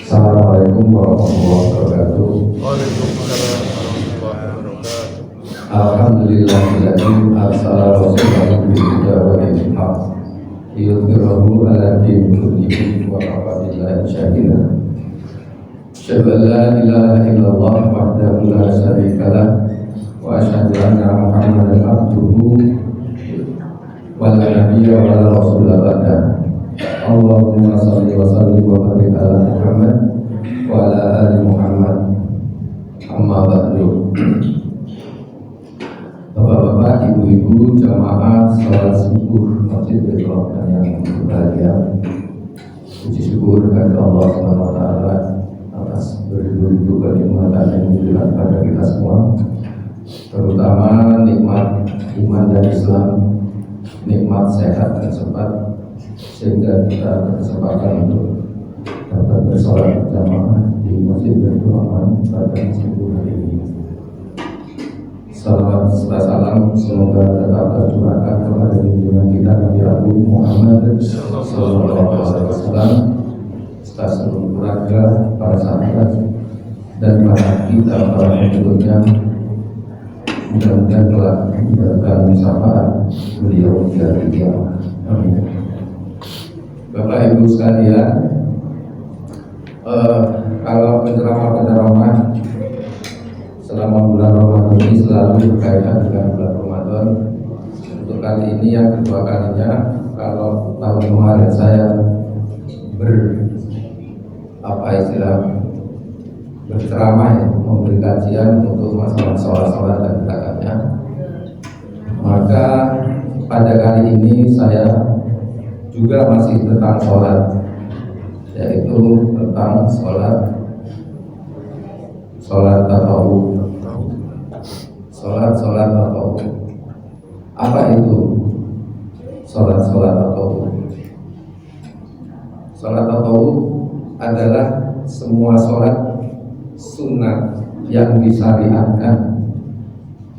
Assalamualaikum warahmatullahi wabarakatuh. Waalaikumsalam warahmatullahi wabarakatuh. Alhamdulillahilladzi arsala rasulahu bil huda wa dinil haq liyudhhirahu 'ala dini kullihi wa kafa billahi shahida. Asyhadu an la ilaha illallah wahdahu la syarika lah wa asyhadu anna Muhammadan abduhu wa la nabiyya wa la rasula ba'dahu. Allahumma salli wa sallim wa barik ala Muhammad wa ala ali Muhammad. Amma ba'du. Bapak-bapak, ibu-ibu, jamaah salat subuh Masjid Baitur yang berbahagia. Puji syukur kepada Allah Subhanahu wa taala atas beribu-ribu kenikmatan yang diberikan pada kita semua, terutama nikmat iman dan Islam, nikmat sehat dan sempat, sehingga kita berkesempatan untuk dapat bersolat berjamaah di Masjid Baitur pada subuh hari ini. Salawat serta salam semoga tetap tercurahkan kepada junjungan kita Nabi Agung Muhammad Sallallahu Alaihi Wasallam, serta seluruh keluarga, para sahabat, dan para kita para pengikutnya. Mudah-mudahan telah mendapatkan syafaat beliau di hari kiamat. Amin. Bapak Ibu sekalian, kalau penceramah selama bulan Ramadan ini selalu berkaitan dengan bulan Ramadan. Untuk kali ini yang kedua kalinya. Kalau tahun kemarin saya berceramah ya, memberi kajian untuk masalah sholat dan gerakannya, maka pada kali ini saya juga masih tentang sholat, yaitu tentang sholat tatawuf. Sholat tatawuf. Apa itu sholat tatawuf? Sholat tatawuf adalah semua sholat sunnah yang disyariatkan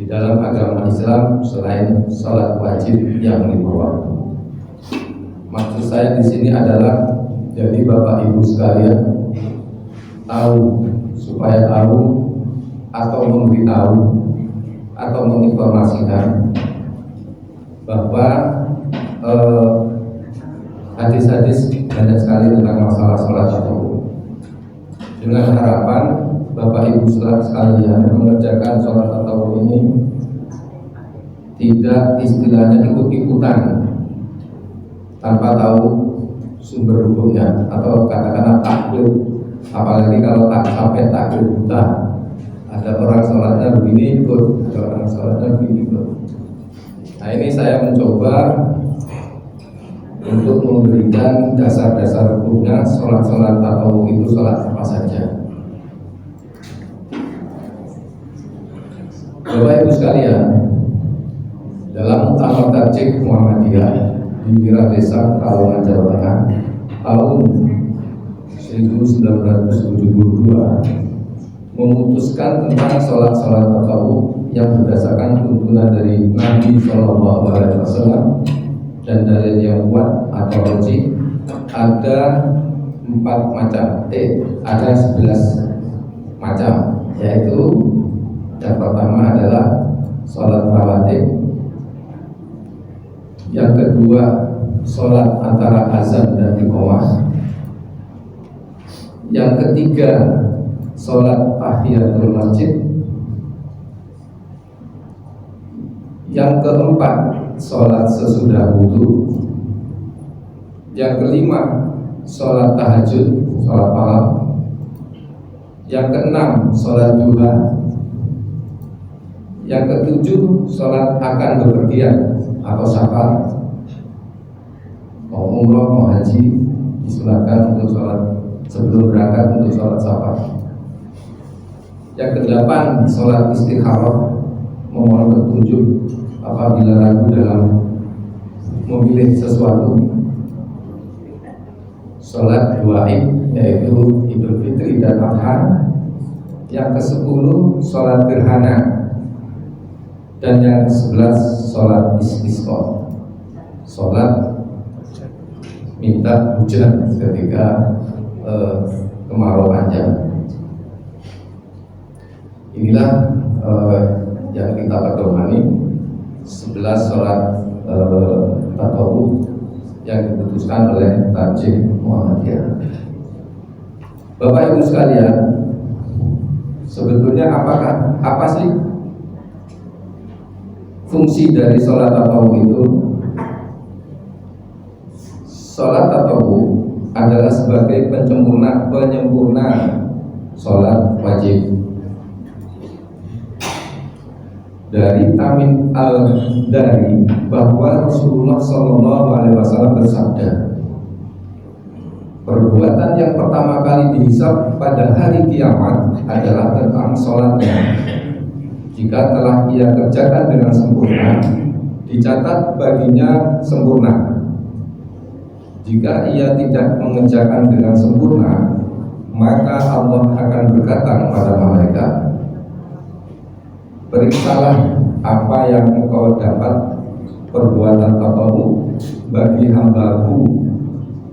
di dalam agama Islam selain sholat wajib yang lima waktu. Maksud saya di sini adalah jadi Bapak Ibu sekalian supaya tahu atau memberitahu atau menginformasikan bahwa hadis-hadis banyak sekali tentang masalah sholat tatawuf, dengan harapan Bapak Ibu sekalian mengerjakan sholat tatawuf ini tidak istilahnya ikut-ikutan tanpa tahu sumber hukumnya, atau katakanlah taklid. Apalagi kalau tak sampai taklid buta, ada orang sholatnya begini ikut, ada orang sholatnya begini ikut. Nah, ini saya mencoba untuk memberikan dasar-dasar hukumnya sholat tatawuf itu sholat apa saja. Bapak Ibu sekalian, dalam Muktamar Tarjih Muhammadiyah di Wiradesa, Kalongan, Jawa Tengah tahun 1972 memutuskan tentang sholat tatawuf yang berdasarkan tuntunan dari Nabi Sallallahu Alaihi Wasallam dan dalil yang kuat atau rajih. Ada 4 macam, ada 11 macam, yaitu yang pertama adalah sholat rawatib, yang kedua sholat antara azan dan iqamah, yang ketiga sholat tahiyatul masjid, yang keempat sholat sesudah wudu, yang kelima sholat tahajud, sholat malam, yang keenam sholat duha, yang ketujuh sholat akan bepergian atau safar, mau umroh mau haji disilakan untuk sholat sebelum berangkat untuk sholat safar. Yang kedelapan sholat istikharah, memohon petunjuk apabila ragu dalam memilih sesuatu. Sholat 2 Id, yaitu Idul Fitri dan Adha. Yang ke-10 sholat gerhana, dan yang ke-11 sholat istisqa, sholat minta hujan ketika kemarau panjang. Inilah yang kita pedomani 11 sholat tatawuf yang diputuskan oleh Tarjih Muhammadiyah. Bapak Ibu sekalian, sebetulnya apa sih fungsi dari sholat tatawuf itu? Sholat tatawuf adalah sebagai penyempurna sholat wajib. Dari Tamim Al-Dari bahwa Rasulullah SAW bersabda, perbuatan yang pertama kali dihisab pada hari kiamat adalah tentang sholatnya. Jika telah ia kerjakan dengan sempurna, dicatat baginya sempurna. Jika ia tidak mengerjakan dengan sempurna, maka Allah akan berkata kepada malaikat, periksalah apa yang engkau dapat perbuatan tatawuf bagi hambaku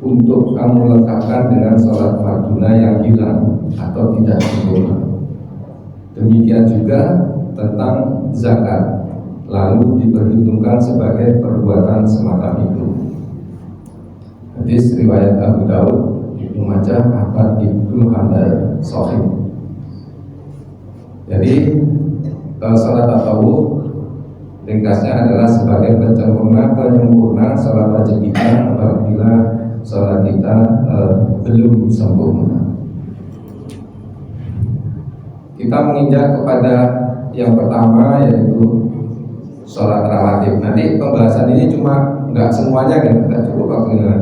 untuk kamu lengkapkan dengan sholat farduna yang hilang atau tidak sempurna. Demikian juga tentang zakat, lalu diperhitungkan sebagai perbuatan semacam itu. Hadis riwayat Abu Daud, Ibnu Majah, Ahmad, Ibnu Hanbal, Sahih. Jadi sholat tatawuf ringkasnya adalah sebagai penyempurna sholat wajib kita apabila sholat kita belum sempurna. Kita menginjak kepada yang pertama, yaitu sholat rawatib. Nanti pembahasan ini cuma nggak semuanya kan, nggak cukup waktunya.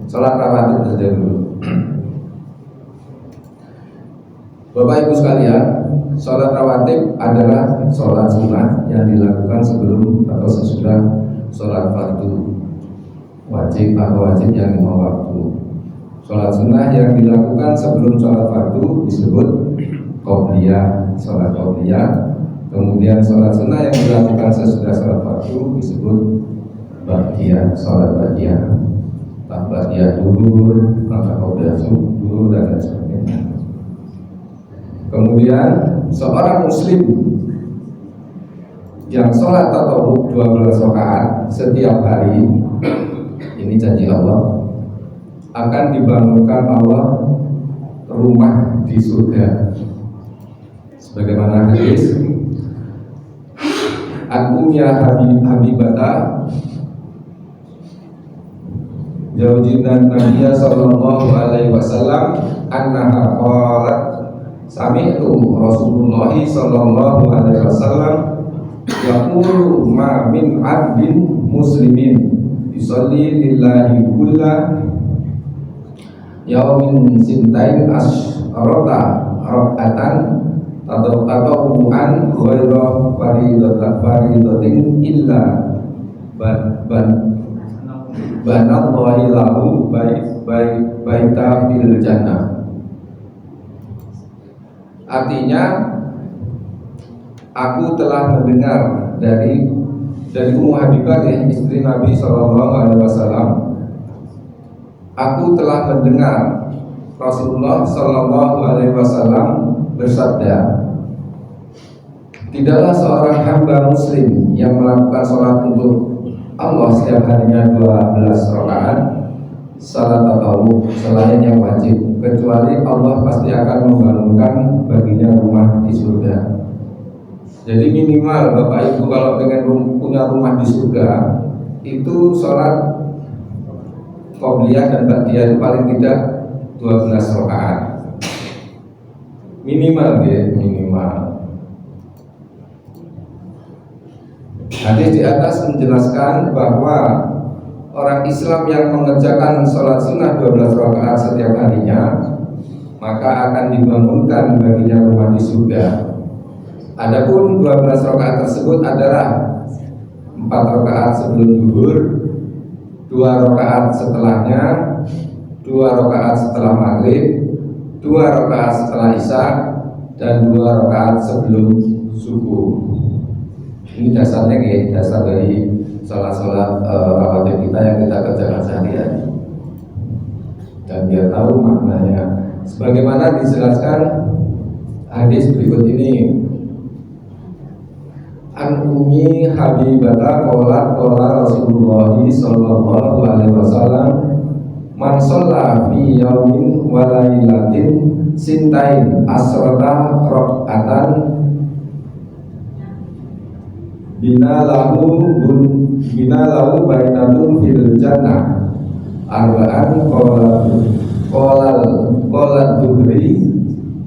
Sholat rawatib saja dulu. Bapak Ibu sekalian, sholat rawatib adalah sholat sunnah yang dilakukan sebelum atau sesudah sholat fardu wajib atau wajib yang 5 waktu. Sholat sunnah yang dilakukan sebelum sholat fardu disebut qobliyah, sholat qobliyah. Kemudian sholat sunnah yang dilakukan sesudah sholat fardu disebut ba'diyah, sholat ba'diyah. Ba'diyah duhur, maka qobliyah subuh dan lain sebagainya. Kemudian seorang muslim yang sholat tatawuf 12 rakaat setiap hari, ini janji Allah, akan dibangunkan Allah rumah di surga. Sebagaimana hadis An-Ummiyah Habibata Zawjinan Nabiya sallallahu alaihi wasallam annaha qalat sami'tu Rasulullah sallallahu alaihi wasallam yaqulu ma min 'abdin muslimin yusalli lillahi kulla yaumin sintain asyrata rak'atan tatawu'an ghaira faridatin illa banallahu lahu baita fil jannah. Artinya, aku telah mendengar dari Ummu Habibah, istri Nabi Shallallahu Alaihi Wasallam. Aku telah mendengar Rasulullah Shallallahu Alaihi Wasallam bersabda, tidaklah seorang hamba muslim yang melakukan sholat untuk Allah setiap harinya 12 rakaat salat tatawuf selain yang wajib, kecuali Allah pasti akan membangunkan baginya rumah di surga. Jadi minimal Bapak Ibu kalau pengen punya rumah di surga, itu sholat qobliyah dan ba'diyah itu paling tidak 12 rakaat minimal ya, minimal. Hadis di atas menjelaskan bahwa orang Islam yang mengerjakan sholat sunnah 12 rakaat setiap harinya, maka akan dibangunkan baginya rumah di surga. Adapun 12 rakaat tersebut adalah 4 rakaat sebelum zuhur, 2 rakaat setelahnya, 2 rakaat setelah maghrib, 2 rakaat setelah isya, dan 2 rakaat sebelum subuh. Ini dasarnya dasar dari sholat-sholat rawatib kita yang kita kerjakan sehari-hari. Dan dia tahu maknanya. Sebagaimana dijelaskan hadis berikut ini. An Ummi Habibata qalat qala Rasulullah sallallahu alaihi wasallam man shalla fi yaumin wa lailatin sintain asrata rakaatan bina lahu bainatun fil jannah arba'an qala duhri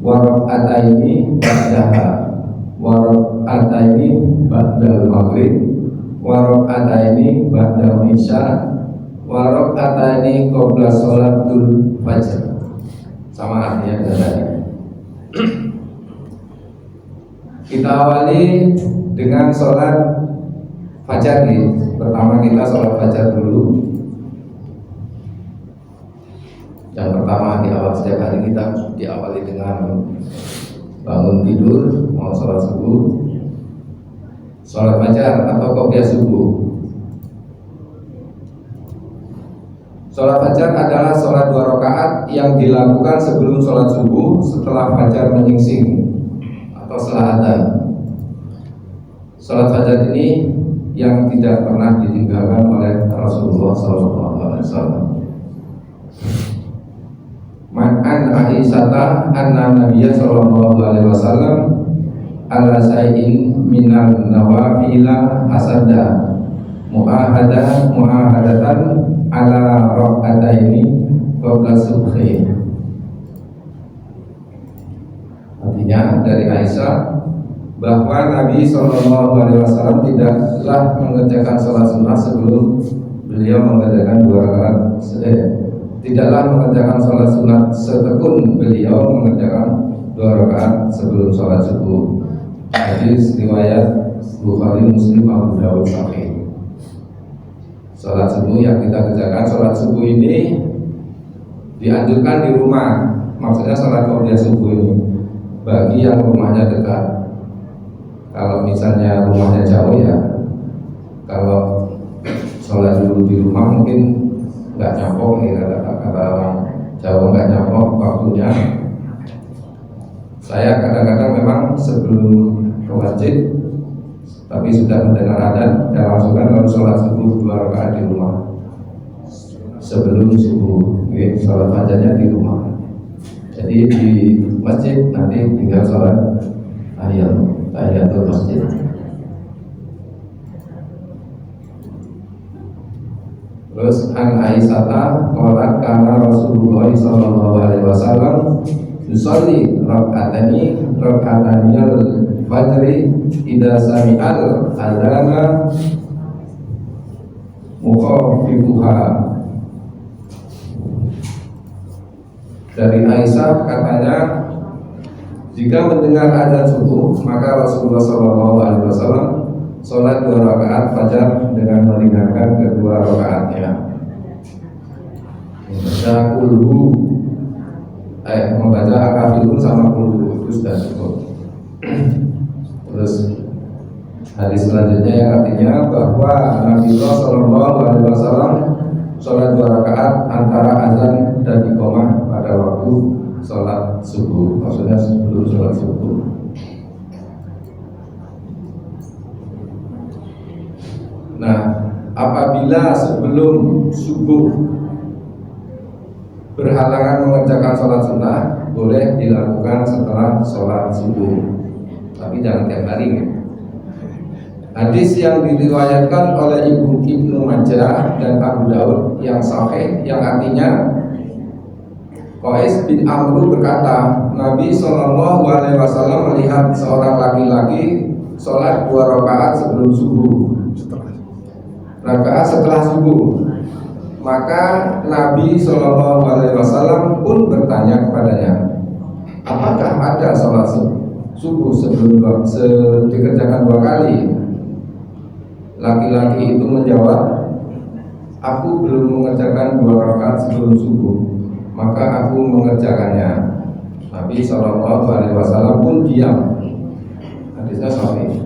wa raka'ataini ba'daha wa raka'ataini ba'dal maghrib wa raka'ataini ba'dal isya wa raka'ataini qabla sholatul fajr. Sama artinya dengan tadi. Kita awali dengan sholat fajar nih. Pertama kita sholat fajar dulu. Yang pertama di awal setiap hari kita diawali dengan bangun tidur, mau sholat subuh, sholat fajar atau qobliyah subuh. Sholat fajar adalah sholat 2 rakaat yang dilakukan sebelum sholat subuh setelah fajar menyingsing atau setelah adzan. Sholat fajar ini yang tidak pernah ditinggalkan oleh Rasulullah SAW. Ma'an Aisyata anna Nabiya sallallahu alaihi wasallam ala sayin minal nawafila asada mu'ahadatan ala raka'ataini qabla subhi. Artinya dari Aisyah bahwa Nabi sallallahu alaihi wasallam tidaklah mengerjakan sholat sunnah sebelum beliau mengerjakan 2 rakaat. Tidaklah mengerjakan sholat sunat setekun beliau mengerjakan 2 rakaat sebelum sholat subuh. Hadis riwayat Bukhari, Muslim, Abu Dawud, Sahih. Sholat subuh yang kita kerjakan, sholat subuh ini dianjurkan di rumah. Maksudnya sholat qobliyah subuh ini bagi yang rumahnya dekat. Kalau misalnya rumahnya jauh ya, kalau sholat dulu di rumah mungkin nggak nyambung nih, kata orang Jawa, nggak nyambung waktunya. Saya kadang-kadang memang sebelum ke masjid tapi sudah mendengar adzan, saya langsungkan lalu sholat subuh 2 rakaat di rumah sebelum subuh. Sholat fajarnya di rumah. Jadi di masjid nanti tinggal sholat tahiyatul masjid. Terus an Aisyata qalat kana Rasulullah sallallahu alaihi wasallam yusalli raka'atani al-fajri idza sami'al adzana mukhafifuha. Dari Aisyah katanya, jika mendengar azan subuh maka Rasulullah sallallahu alaihi wasallam sholat 2 rakaat fajar dengan meringankan kedua rakaatnya. Membaca al-kafirun sama kulhu itu sudah cukup. Terus hadis selanjutnya yang artinya bahwa Nabi Sallallahu Alaihi Wasallam sholat 2 rakaat antara azan dan iqamah pada waktu sholat subuh, maksudnya sebelum sholat subuh. Nah, apabila sebelum subuh berhalangan mengerjakan sholat sunnah, boleh dilakukan setelah sholat subuh, tapi jangan tiap hari. Hadis yang diriwayatkan oleh Ibnu Majah dan Abu Daud yang sahih, yang artinya Qais bin Amru berkata, Nabi Shallallahu Alaihi Wasallam melihat seorang laki-laki sholat 2 rakaat sebelum subuh, rakaat setelah subuh. Maka Nabi Shallallahu Alaihi Wasallam pun bertanya kepadanya, apakah ada sholat subuh sebelum dikerjakan 2 kali? Laki-laki itu menjawab, aku belum mengerjakan 2 rakaat sebelum subuh, maka aku mengerjakannya. Nabi Shallallahu Alaihi Wasallam pun diam. Hadisnya sahih.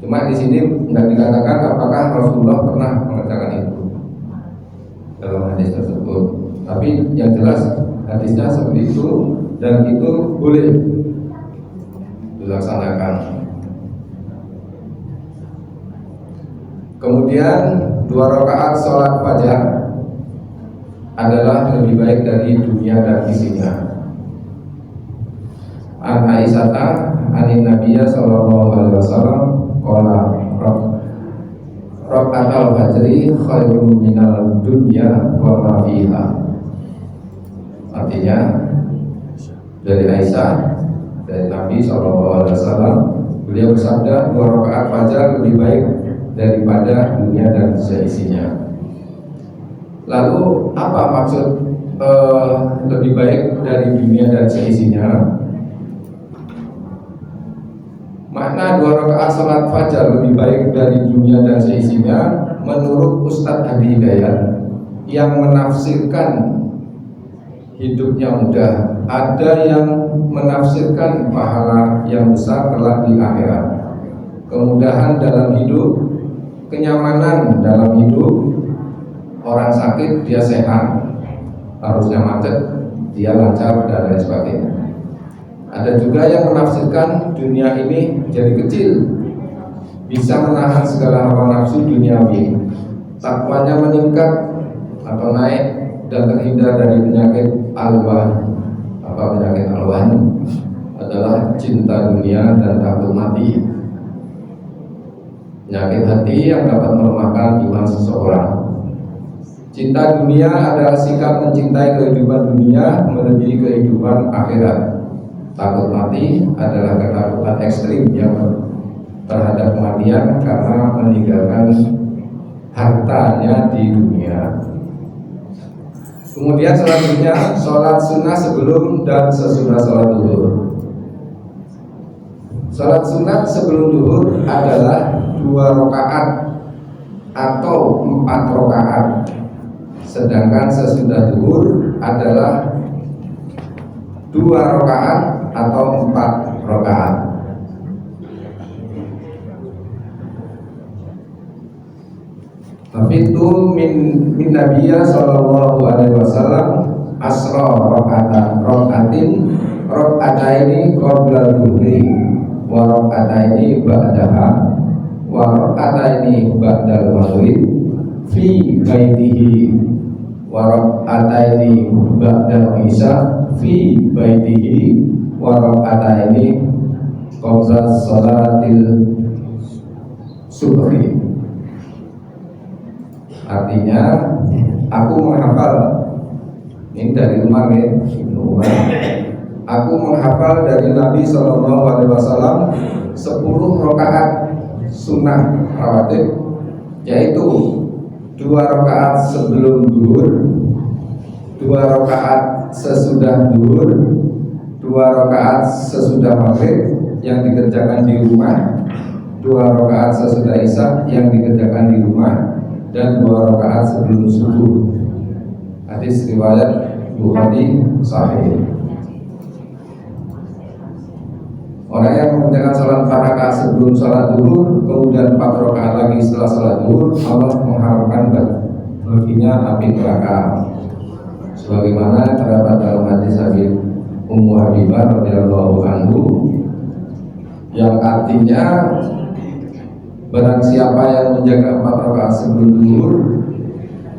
Cuma di sini tidak dikatakan apakah Rasulullah pernah mengerjakan itu dalam hadis tersebut. Tapi yang jelas hadisnya seperti itu, dan itu boleh dilaksanakan. Kemudian 2 rakaat sholat fajar adalah lebih baik dari dunia dan isinya. An Aisyah anin Nabiyya sallallahu alaihi wasallam qala raka'atul fajri khairun minal dunya wa ma fiha. Artinya dari Aisyah dari Nabi sallallahu alaihi wasallam, beliau bersabda 2 rakaat fajar lebih baik daripada dunia dan seisinya. Lalu apa maksud lebih baik dari dunia dan seisinya? Makna 2 rakaat salat fajar lebih baik dari dunia dan seisinya menurut Ustadz Adi Hidayat yang menafsirkan hidupnya mudah, ada yang menafsirkan pahala yang besar kelak di akhirat, kemudahan dalam hidup, kenyamanan dalam hidup. Orang sakit dia sehat, harusnya macet dia lancar dan lain sebagainya. Ada juga yang menafsirkan dunia ini jadi kecil, bisa menahan segala hawa nafsu duniawi, takwanya meningkat atau naik, dan terhindar dari penyakit alwan. Apa penyakit alwan? Adalah cinta dunia dan takut mati, penyakit hati yang dapat melemahkan iman seseorang. Cinta dunia adalah sikap mencintai kehidupan dunia melebihi kehidupan akhirat. Takut mati adalah ketakutan ekstrim yang terhadap kematian karena meninggalkan hartanya di dunia. Kemudian selanjutnya sholat sunnah sebelum dan sesudah sholat duhur. Sholat sunnah sebelum duhur adalah 2 rakaat atau 4 rakaat, sedangkan sesudah duhur adalah 2 rakaat atau 4 rakaat. Tapi itu min Nabiyya sallallahu alaihi wasallam asra raka'ataini qabla dhuhri wa raka'ataini ba'daha wa raka'ataini ba'dal maghrib fi baitihi wa raka'ataini ba'dal isya fi baitihi wa raka'ataini qabla salatil subhi. Artinya aku menghafal, ini dari Umar ya, Ibnu Umar. Aku menghafal dari Nabi sallallahu alaihi wasallam 10 rakaat sunnah rawatib, yaitu 2 rakaat sebelum duhur, 2 rakaat sesudah duhur, 2 rakaat sesudah maghrib yang dikerjakan di rumah, 2 rakaat sesudah isya yang dikerjakan di rumah, dan 2 rakaat sebelum subuh. Hadis riwayat Bukhari sahih. Orang yang mengerjakan salat 4 rakaat sebelum salat duhur, kemudian 4 rakaat lagi setelah salat duhur, Allah mengharapkan baginya api neraka. Sebagaimana terdapat dalam hadis Habib Ummu Habibah radhiyallahu anhu, yang artinya barang siapa yang menjaga 4 rakaat sebelum duhur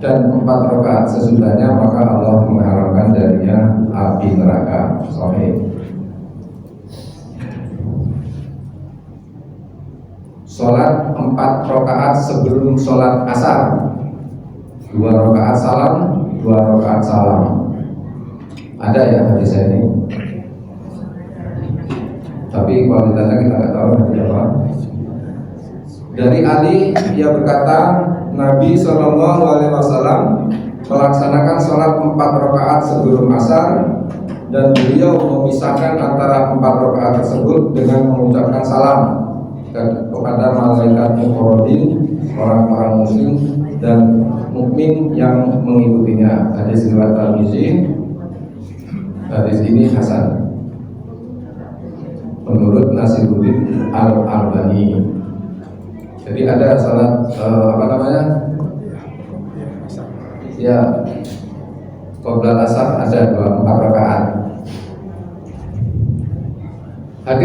dan 4 rakaat sesudahnya, maka Allah mengharapkan darinya api neraka. Sahih. Sholat 4 rakaat sebelum sholat asar, 2 rakaat salam, 2 rakaat salam. Ada ya hadis ini, tapi kualitasnya kita nggak tahu hadis apa. Dari Ali, dia berkata Nabi Shallallahu Alaihi Wasallam melaksanakan sholat 4 rakaat sebelum asar, dan beliau memisahkan antara 4 rakaat tersebut dengan mengucapkan salam kepada malaikat muqarrabin, orang-orang muslim dan mukmin yang mengikutinya. Hadis riwayat Tirmidzi. Hadis ini hasan menurut Nasiruddin Al-Albani. Jadi ada salat apa namanya? Ya, qabla asar ada 4 rakaat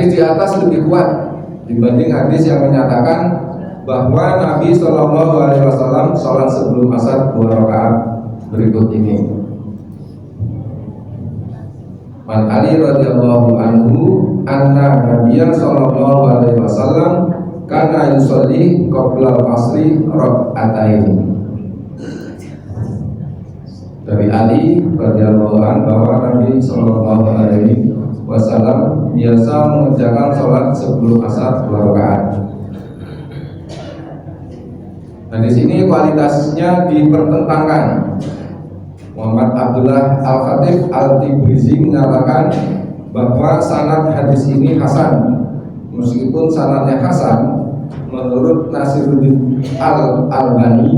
Hadis di atas lebih kuat dibanding hadis yang menyatakan bahwa Nabi Shallallahu Alaihi Wasallam sholat sebelum asar 2 rakaat berikut ini. Man Ali radhiyallahu anhu anna Nabiya Shallallahu Alaihi Wasallam kana yusolli qabla al-asri raka'atain. Dari Ali radhiyallahu anhu bahwa Nabi Shallallahu Alaihi Wasallam biasa mengerjakan sholat sebelum asar 2 rakaat. Nah di sini kualitasnya dipertentangkan. Muhammad Abdullah Al-Khatib Al-Tibrizi menyatakan bahwa sanad hadis ini hasan. Meskipun sanadnya hasan menurut Nasiruddin Al-Albani,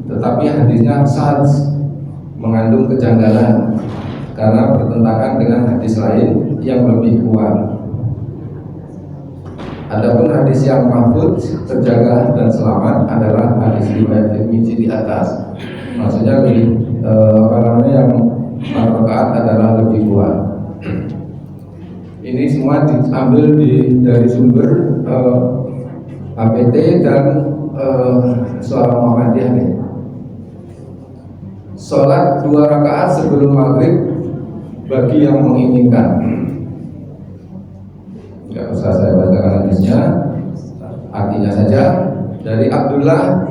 tetapi hadisnya sahih, mengandung kejanggalan karena bertentangan dengan hadis lain yang lebih kuat. Adapun hadis yang mahfudz, terjaga dan selamat adalah hadis riwayat Tirmidzi di atas. Maksudnya lebih yang 4 rakaat adalah lebih kuat. Ini semua diambil dari sumber HPT dan Suara Muhammadiyah nih. Sholat 2 rakaat sebelum maghrib bagi yang menginginkan. Tidak usah saya bacakan hadisnya, artinya saja. Dari Abdullah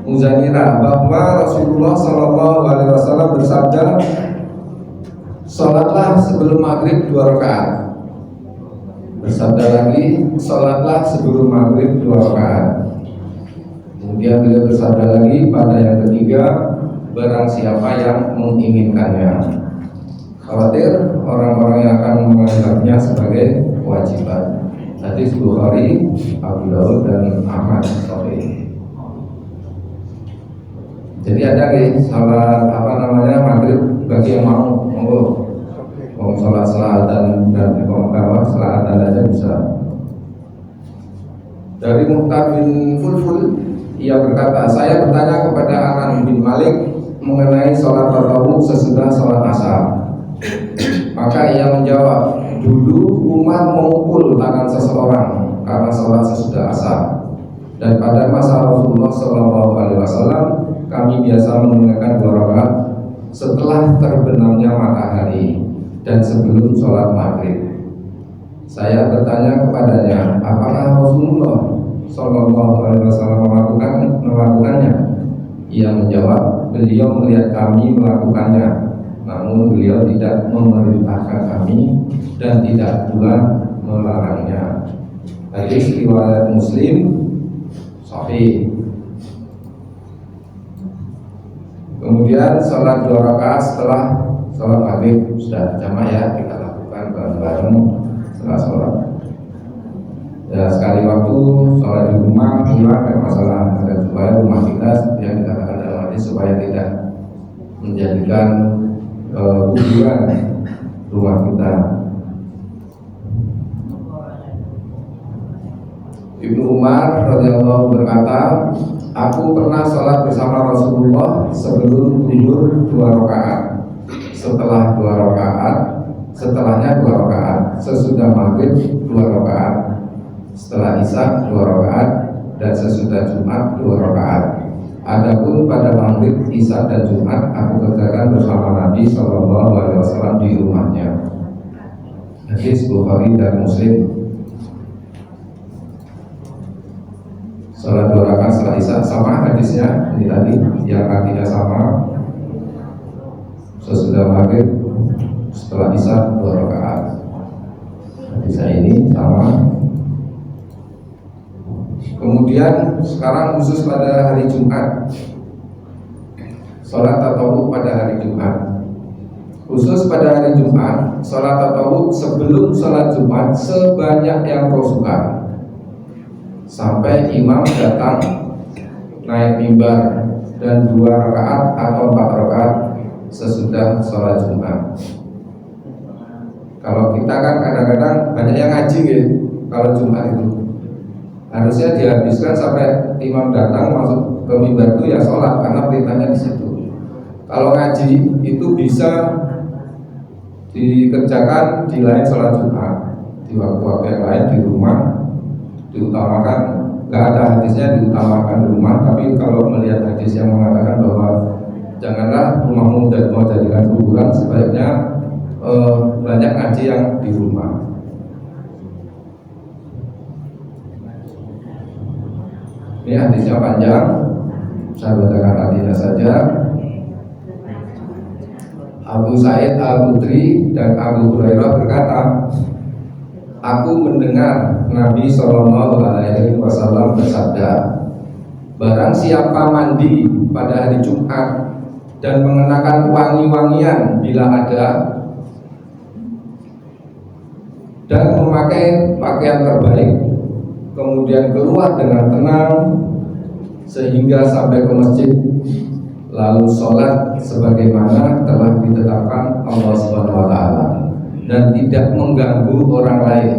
Muzanira bahwa Rasulullah Shallallahu Alaihi Wasallam bersabda, sholatlah sebelum maghrib 2 rakaat. Bersabda lagi, sholatlah sebelum maghrib 2 rakaat. Kemudian beliau bersabda lagi pada yang ketiga, barang siapa yang menginginkannya. Khawatir orang-orang yang akan menganggapnya sebagai kewajiban. Hadis Bukhari, Abu Daud dan Ahmad Sahih. Jadi ada salat maghrib bagi yang mau, mau sholat selatan dan selatan aja bisa. Dari Muhtar bin Fulful, ia berkata, saya bertanya kepada Anas bin Malik mengenai sholat tatawwu sesudah sholat asar. Maka ia menjawab, dulu Umar memukul tangan seseorang karena sholat sesudah asar. Dan pada masa Rasulullah SAW kami biasa menunaikan 2 rakaat setelah terbenamnya matahari dan sebelum sholat maghrib. Saya bertanya kepadanya, apakah Rasulullah SAW melakukannya? Ia menjawab, beliau melihat kami melakukannya, namun beliau tidak memerintahkan kami dan tidak pula melarangnya. Hadis riwayat Muslim sahih. Kemudian sholat 2 rakaat setelah sholat maghrib sudah jamaah ya, kita lakukan bareng-bareng setelah sholat. Ya sekali waktu sholat di rumah pulang masalah ada supaya rumah kita yang dikatakan dalam hadis supaya tidak menjadikan kuburan rumah kita. Ibnu Umar radhiyallahu berkata, aku pernah sholat bersama Rasulullah sebelum tidur 2 rakaat, setelah 2 rakaat, setelahnya 2 rakaat, sesudah maghrib 2 rakaat, setelah isya 2 rakaat, dan sesudah Jumat 2 rakaat. Adapun pada maghrib, isya dan Jumat aku kerjakan bersama Nabi Shallallahu Alaihi Wasallam di rumahnya. Hadis Bukhari dan Muslim. Salat 2 rakaat setelah isya sama hadisnya ini tadi, yang artinya sama. Sesudah maghrib, setelah isya 2 rakaat. Hadisnya ini sama. Kemudian sekarang khusus pada hari Jumat, sholat tatawwu pada hari Jumat. Khusus pada hari Jumat, sholat tatawwu sebelum sholat Jumat sebanyak yang kau suka, sampai imam datang naik mimbar, dan 2 rakaat atau 4 rakaat sesudah sholat Jumat. Kalau kita kan kadang-kadang banyak yang ngaji gitu, kalau Jumat itu harusnya dihabiskan sampai imam datang masuk ke mimbar itu ya sholat, karena perintahnya di situ. Kalau ngaji itu bisa dikerjakan di lain sholat Jumat, di waktu-waktu yang lain di rumah diutamakan, nggak ada hadisnya diutamakan di rumah, tapi kalau melihat hadis yang mengatakan bahwa janganlah rumahmu mau jadikan kuburan, sebaiknya banyak ngaji yang di rumah. Ini hadisnya panjang, saya bacakan artinya saja. Abu Sa'id Al-Khudri dan Abu Hurairah berkata, aku mendengar Nabi Shallallahu Alaihi Wasallam bersabda, barang siapa mandi pada hari Jumat dan mengenakan wangi-wangian bila ada, dan memakai pakaian terbaik, kemudian keluar dengan tenang sehingga sampai ke masjid, lalu sholat sebagaimana telah ditetapkan Allah Subhanahu wa Ta'ala dan tidak mengganggu orang lain.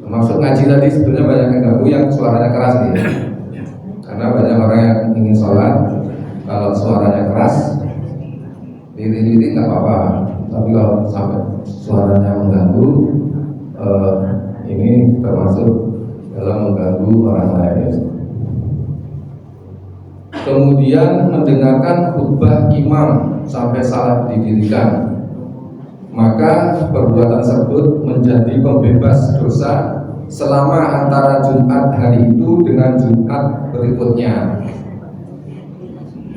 Maksud ngaji tadi sebenarnya banyak yang ganggu yang suaranya keras nih, karena banyak orang yang ingin sholat kalau suaranya keras, lirih-lirih nggak apa-apa, tapi kalau sampai suaranya mengganggu, ini termasuk dalam mengganggu orang lain. Kemudian mendengarkan khutbah imam sampai salat didirikan, maka perbuatan tersebut menjadi pembebas dosa selama antara Jumat hari itu dengan Jumat berikutnya.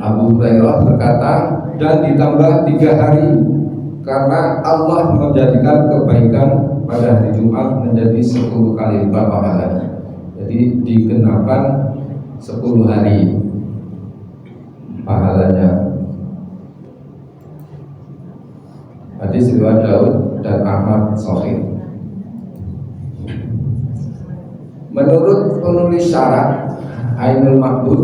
Abu Hurairah berkata, dan ditambah 3 hari, karena Allah menjadikan kebaikan pada hari Jumat menjadi 10 kali lipat pahalanya. Jadi digenapkan 10 hari pahalanya. Hadis riwayat Daud dan Ahmad Sahih. Menurut penulis syarah Ainul Ma'bud,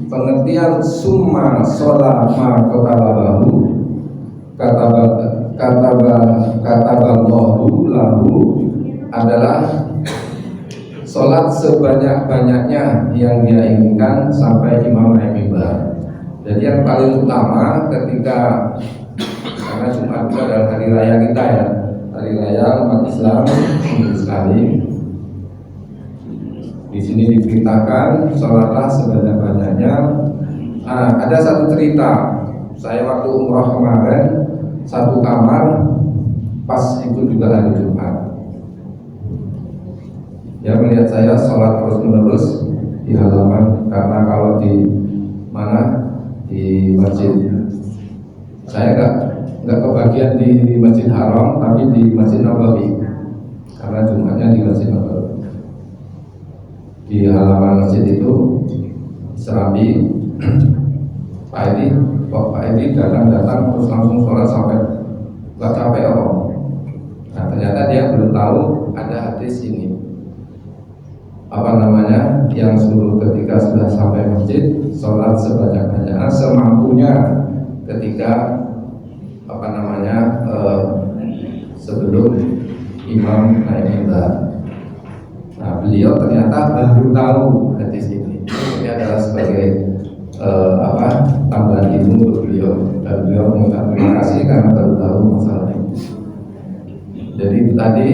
pengertian summa shola ma katabahu kataballahu lahu adalah sholat sebanyak-banyaknya yang dia inginkan sampai imam naik mimbar. Jadi yang paling utama ketika, karena Jumat itu adalah hari raya kita ya, hari raya umat Islam sekali. Di sini diperintahkan sholatlah sebanyak-banyaknya. Ada satu cerita, saya waktu umroh kemarin satu kamar, pas itu juga hari Jumat. Ya, melihat saya sholat terus-menerus di halaman, karena kalau di mana di masjid, saya nggak kebagian di Masjid Haram, tapi di Masjid Nabawi, karena Jumatnya di Masjid Nabawi. Di halaman masjid itu Serambi, Pak Edi datang terus langsung sholat sampai nggak capek om. Nah, ternyata dia belum tahu ada hadis ini, yang suruh ketika sudah sampai masjid sholat sebanyak-banyaknya semampunya ketika sebelum imam naik mimbar. Nah, beliau ternyata baru tahu hadis ini. Ini adalah sebagai tambahan ilmu untuk beliau, dan beliau mengucapkan terima kasih karena baru tahu masalah ini. Jadi tadi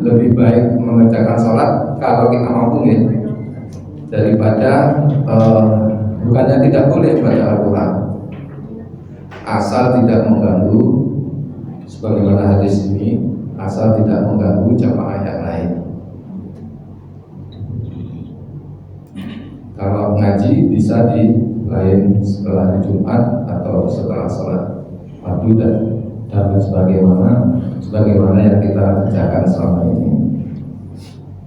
lebih baik mengerjakan sholat kalau kita mampu ya, daripada bukannya tidak boleh baca Al-Quran asal tidak mengganggu, sebagaimana hadis ini, asal tidak mengganggu jamaah yang lain. Kalau ngaji bisa di lain setelah hari Jumat atau setelah sholat fardu dan sebagaimana yang kita kerjakan selama ini.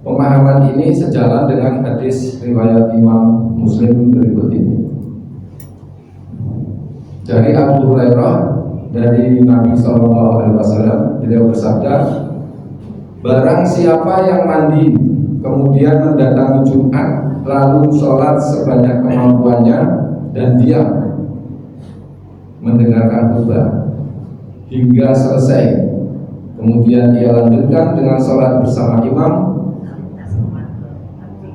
Pemahaman ini sejalan dengan hadis riwayat Imam Muslim berikut ini. Dari Abu Hurairah dari Nabi SAW, beliau bersabda, barang siapa yang mandi kemudian mendatangi Jumat lalu sholat sebanyak kemampuannya dan diam mendengarkan khutbah hingga selesai, kemudian ia lanjutkan dengan sholat bersama imam,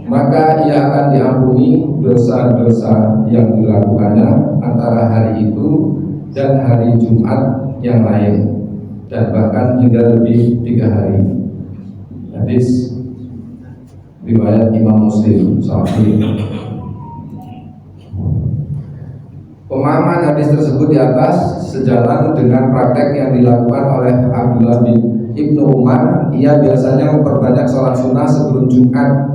maka ia akan diampuni dosa-dosa yang dilakukannya antara hari itu dan hari Jumat yang lain, dan bahkan hingga lebih 3 hari. Hadis riwayat Imam Muslim Sahih. Pemahaman hadis tersebut di atas sejalan dengan praktek yang dilakukan oleh Abdullah bin Ibnu Umar. Ia biasanya memperbanyak sholat sunnah sebelum Jumat,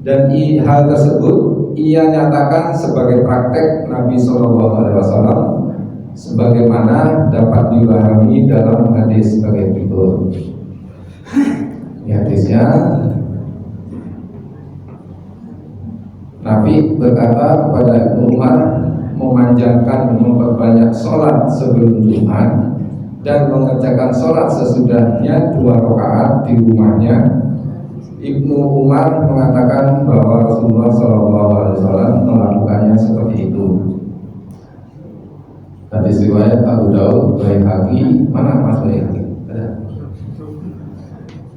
dan hal tersebut ia nyatakan sebagai praktek Nabi SAW, sebagaimana dapat dipahami dalam hadis sebagai berikut. Hadisnya, Nabi berkata kepada Ibnu Umar memanjangkan memperbanyak sholat sebelum Jumat dan mengerjakan sholat sesudahnya 2 rakaat di rumahnya. Ibnu Umar mengatakan bahwa Rasulullah SAW melakukannya seperti itu. Hadis riwayat Abu Daud, Baihaqi, mana Mas Baihaqi? Ada.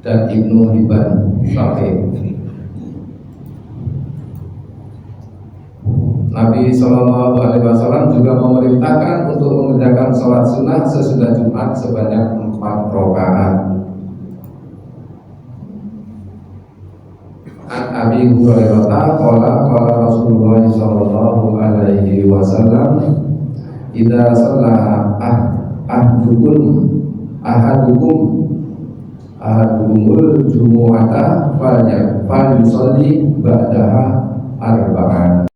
Dan Ibnu Hibban Sahih. Nabi SAW juga memerintahkan untuk mengerjakan sholat sunnah sesudah Jumat sebanyak 4 rakaat. An Abi Hurairah qala Rasulullah sallallahu alaihi wasallam, idza shalla ahadukumul jumu'ata falyusalli ba'daha arba'an.